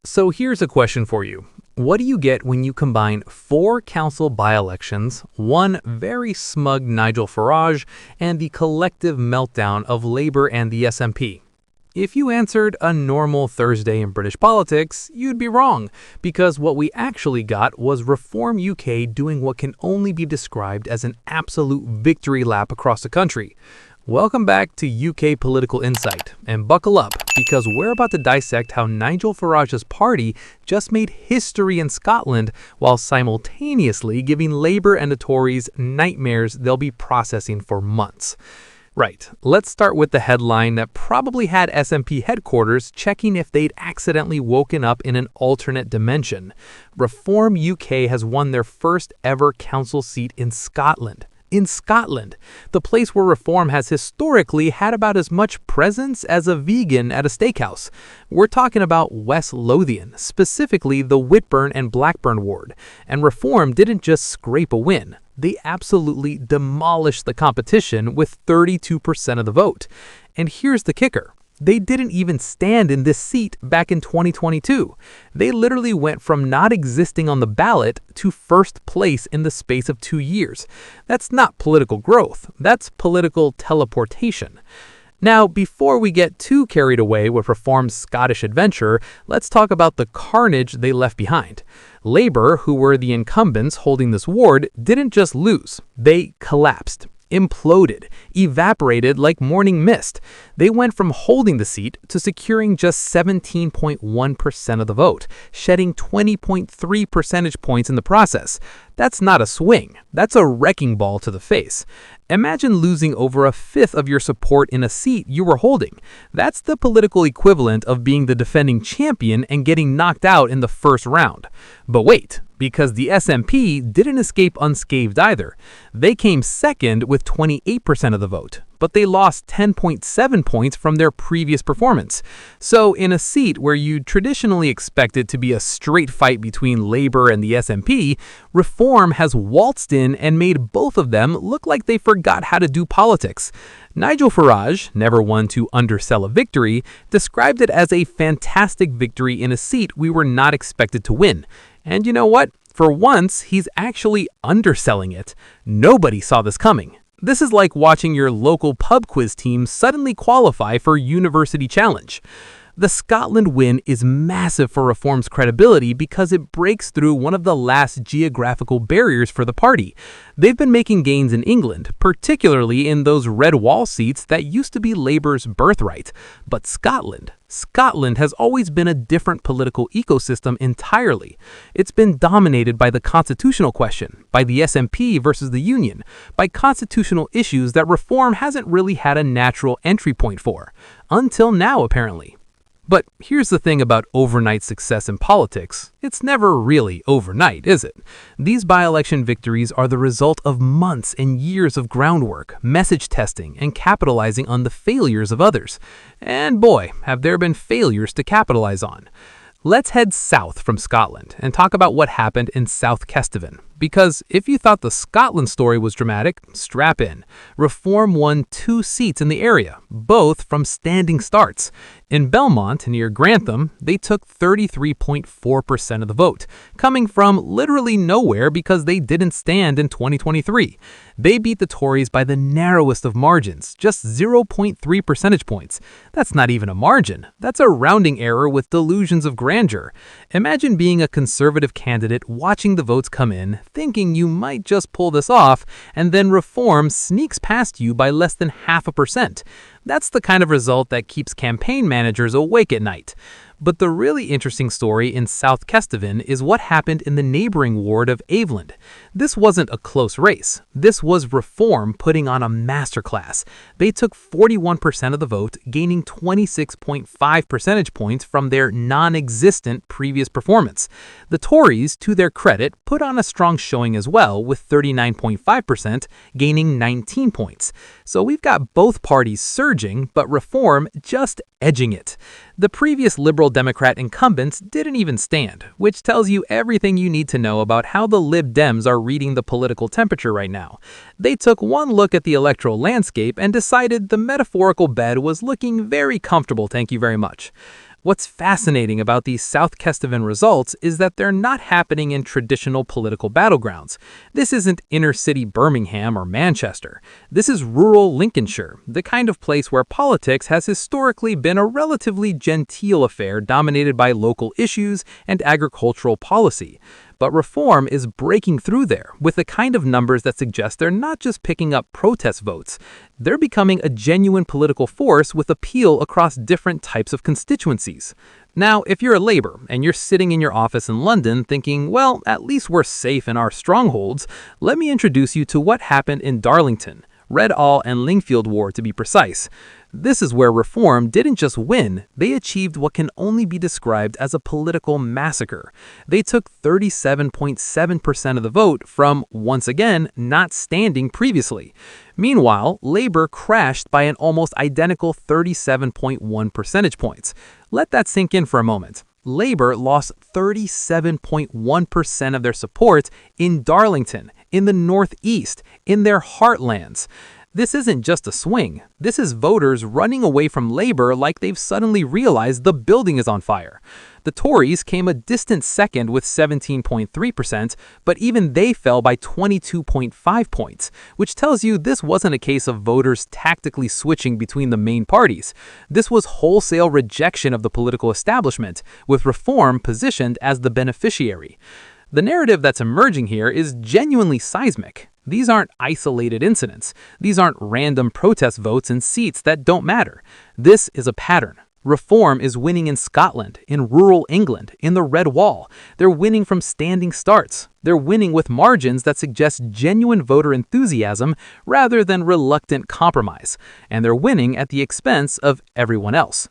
So here's a question for you. What do you get when you combine 4 council by-elections, one very smug Nigel Farage, and the collective meltdown of Labour and the SNP? If you answered a normal Thursday in British politics, you'd be wrong, because what we actually got was Reform UK doing what can only be described as an absolute victory lap across the country. Welcome back to UK Political Insight, and buckle up, because we're about to dissect how Nigel Farage's party just made history in Scotland while simultaneously giving Labour and the Tories nightmares they'll be processing for months. Right, let's start with the headline that probably had SNP headquarters checking if they'd accidentally woken up in an alternate dimension. Reform UK has won their first ever council seat in Scotland. In Scotland, the place where Reform has historically had about as much presence as a vegan at a steakhouse. We're talking about West Lothian, specifically the Whitburn and Blackburn ward. And Reform didn't just scrape a win. They absolutely demolished the competition with 32% of the vote. And here's the kicker. They didn't even stand in this seat back in 2022. They literally went from not existing on the ballot to first place in the space of 2 years. That's not political growth, that's political teleportation. Now, before we get too carried away with Reform's Scottish adventure, let's talk about the carnage they left behind. Labour, who were the incumbents holding this ward, didn't just lose, they collapsed. Imploded, evaporated like morning mist. They went from holding the seat to securing just 17.1% of the vote, shedding 20.3 percentage points in the process. That's not a swing, that's a wrecking ball to the face. Imagine losing over a fifth of your support in a seat you were holding. That's the political equivalent of being the defending champion and getting knocked out in the first round. But wait, because the SNP didn't escape unscathed either. They came second with 28% of the vote, but they lost 10.7 points from their previous performance. So in a seat where you'd traditionally expect it to be a straight fight between Labour and the SNP, Reform has waltzed in and made both of them look like they forgot how to do politics. Nigel Farage, never one to undersell a victory, described it as a fantastic victory in a seat we were not expected to win. And you know what? For once, he's actually underselling it. Nobody saw this coming. This is like watching your local pub quiz team suddenly qualify for University Challenge. The Scotland win is massive for Reform's credibility because it breaks through one of the last geographical barriers for the party. They've been making gains in England, particularly in those red wall seats that used to be Labour's birthright. But Scotland has always been a different political ecosystem entirely. It's been dominated by the constitutional question, by the SNP versus the Union, by constitutional issues that Reform hasn't really had a natural entry point for. Until now, apparently. But here's the thing about overnight success in politics. It's never really overnight, is it? These by-election victories are the result of months and years of groundwork, message testing, and capitalizing on the failures of others. And boy, have there been failures to capitalize on. Let's head south from Scotland and talk about what happened in South Kesteven. Because if you thought the Scotland story was dramatic, strap in. Reform won 2 seats in the area, both from standing starts. In Belmont, near Grantham, they took 33.4% of the vote, coming from literally nowhere because they didn't stand in 2023. They beat the Tories by the narrowest of margins, just 0.3 percentage points. That's not even a margin. That's a rounding error with delusions of grandeur. Imagine being a Conservative candidate watching the votes come in, thinking you might just pull this off, and then Reform sneaks past you by less than 0.5%. That's the kind of result that keeps campaign managers awake at night. But the really interesting story in South Kesteven is what happened in the neighboring ward of Aveland. This wasn't a close race. This was Reform putting on a masterclass. They took 41% of the vote, gaining 26.5 percentage points from their non-existent previous performance. The Tories, to their credit, put on a strong showing as well, with 39.5%, gaining 19 points. So we've got both parties surging, but Reform just edging it. The previous Liberal Democrat incumbents didn't even stand, which tells you everything you need to know about how the Lib Dems are reading the political temperature right now. They took one look at the electoral landscape and decided the metaphorical bed was looking very comfortable, thank you very much. What's fascinating about these South Kesteven results is that they're not happening in traditional political battlegrounds. This isn't inner-city Birmingham or Manchester. This is rural Lincolnshire, the kind of place where politics has historically been a relatively genteel affair dominated by local issues and agricultural policy. But Reform is breaking through there with the kind of numbers that suggest they're not just picking up protest votes. They're becoming a genuine political force with appeal across different types of constituencies. Now, if you're a Labour and you're sitting in your office in London thinking, well, at least we're safe in our strongholds, let me introduce you to what happened in Darlington, Redall and Lingfield Ward to be precise. This is where Reform didn't just win, they achieved what can only be described as a political massacre. They took 37.7% of the vote from, once again, not standing previously. Meanwhile, Labour crashed by an almost identical 37.1 percentage points. Let that sink in for a moment. Labour lost 37.1% of their support in Darlington, in the Northeast, in their heartlands. This isn't just a swing. This is voters running away from Labour like they've suddenly realized the building is on fire. The Tories came a distant second with 17.3%, but even they fell by 22.5 points, which tells you this wasn't a case of voters tactically switching between the main parties. This was wholesale rejection of the political establishment, with Reform positioned as the beneficiary. The narrative that's emerging here is genuinely seismic. These aren't isolated incidents. These aren't random protest votes in seats that don't matter. This is a pattern. Reform is winning in Scotland, in rural England, in the Red Wall. They're winning from standing starts. They're winning with margins that suggest genuine voter enthusiasm rather than reluctant compromise. And they're winning at the expense of everyone else.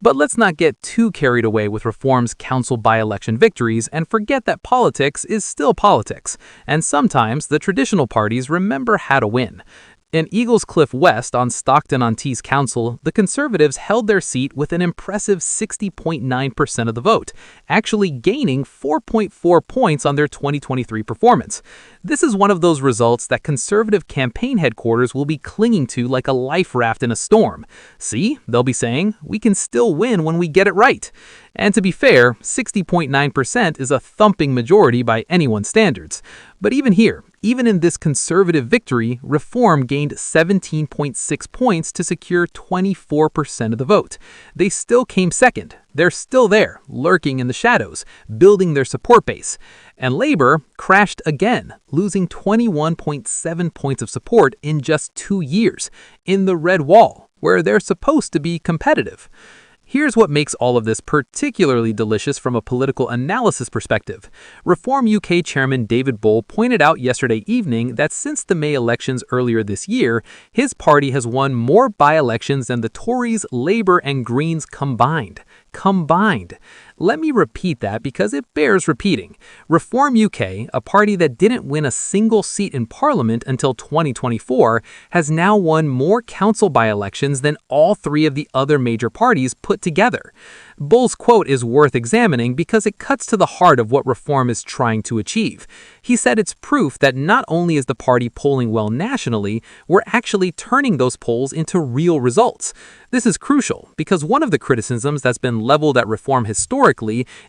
But let's not get too carried away with Reform's council by-election victories and forget that politics is still politics, and sometimes the traditional parties remember how to win. In Eagles Cliff West on Stockton-on-Tees Council, the Conservatives held their seat with an impressive 60.9% of the vote, actually gaining 4.4 points on their 2023 performance. This is one of those results that Conservative campaign headquarters will be clinging to like a life raft in a storm. See, they'll be saying, we can still win when we get it right. And to be fair, 60.9% is a thumping majority by anyone's standards. But even here, even in this Conservative victory, Reform gained 17.6 points to secure 24% of the vote. They still came second. They're still there, lurking in the shadows, building their support base. And Labour crashed again, losing 21.7 points of support in just 2 years, in the Red Wall, where they're supposed to be competitive. Here's what makes all of this particularly delicious from a political analysis perspective. Reform UK Chairman David Bull pointed out yesterday evening that since the May elections earlier this year, his party has won more by-elections than the Tories, Labour, and Greens combined. Let me repeat that because it bears repeating. Reform UK, a party that didn't win a single seat in Parliament until 2024, has now won more council by-elections than all three of the other major parties put together. Bull's quote is worth examining because it cuts to the heart of what Reform is trying to achieve. He said it's proof that not only is the party polling well nationally, we're actually turning those polls into real results. This is crucial because one of the criticisms that's been leveled at Reform historically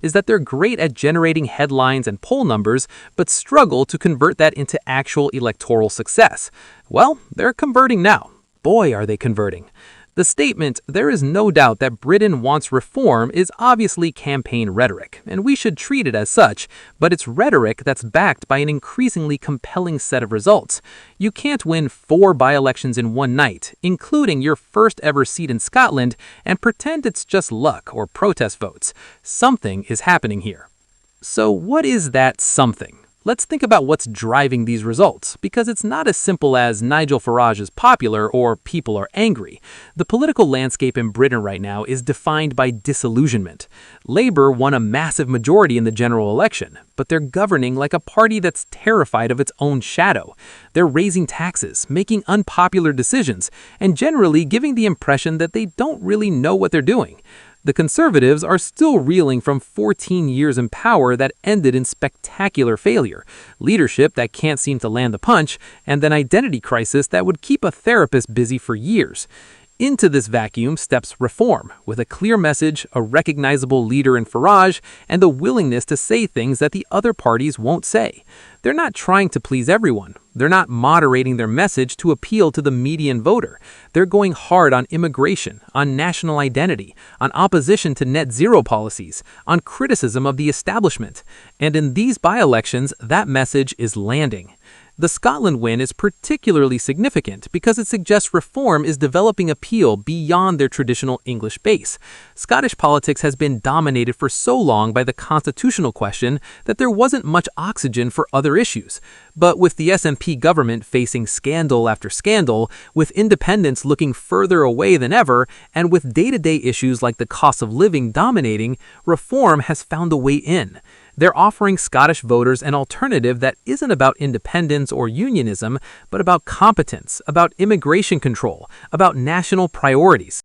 is that they're great at generating headlines and poll numbers, but struggle to convert that into actual electoral success. Well, they're converting now. Boy, are they converting. The statement, "There is no doubt that Britain wants reform," is obviously campaign rhetoric, and we should treat it as such, but it's rhetoric that's backed by an increasingly compelling set of results. You can't win 4 by-elections in one night, including your first ever seat in Scotland, and pretend it's just luck or protest votes. Something is happening here. So what is that something? Let's think about what's driving these results, because it's not as simple as Nigel Farage is popular or people are angry. The political landscape in Britain right now is defined by disillusionment. Labour won a massive majority in the general election, but they're governing like a party that's terrified of its own shadow. They're raising taxes, making unpopular decisions, and generally giving the impression that they don't really know what they're doing. The Conservatives are still reeling from 14 years in power that ended in spectacular failure, leadership that can't seem to land the punch, and an identity crisis that would keep a therapist busy for years. Into this vacuum steps Reform, with a clear message, a recognizable leader in Farage, and the willingness to say things that the other parties won't say. They're not trying to please everyone. They're not moderating their message to appeal to the median voter. They're going hard on immigration, on national identity, on opposition to net zero policies, on criticism of the establishment. And in these by-elections, that message is landing. The Scotland win is particularly significant because it suggests Reform is developing appeal beyond their traditional English base. Scottish politics has been dominated for so long by the constitutional question that there wasn't much oxygen for other issues. But with the SNP government facing scandal after scandal, with independents looking further away than ever, and with day-to-day issues like the cost of living dominating, Reform has found a way in. They're offering Scottish voters an alternative that isn't about independence or unionism, but about competence, about immigration control, about national priorities.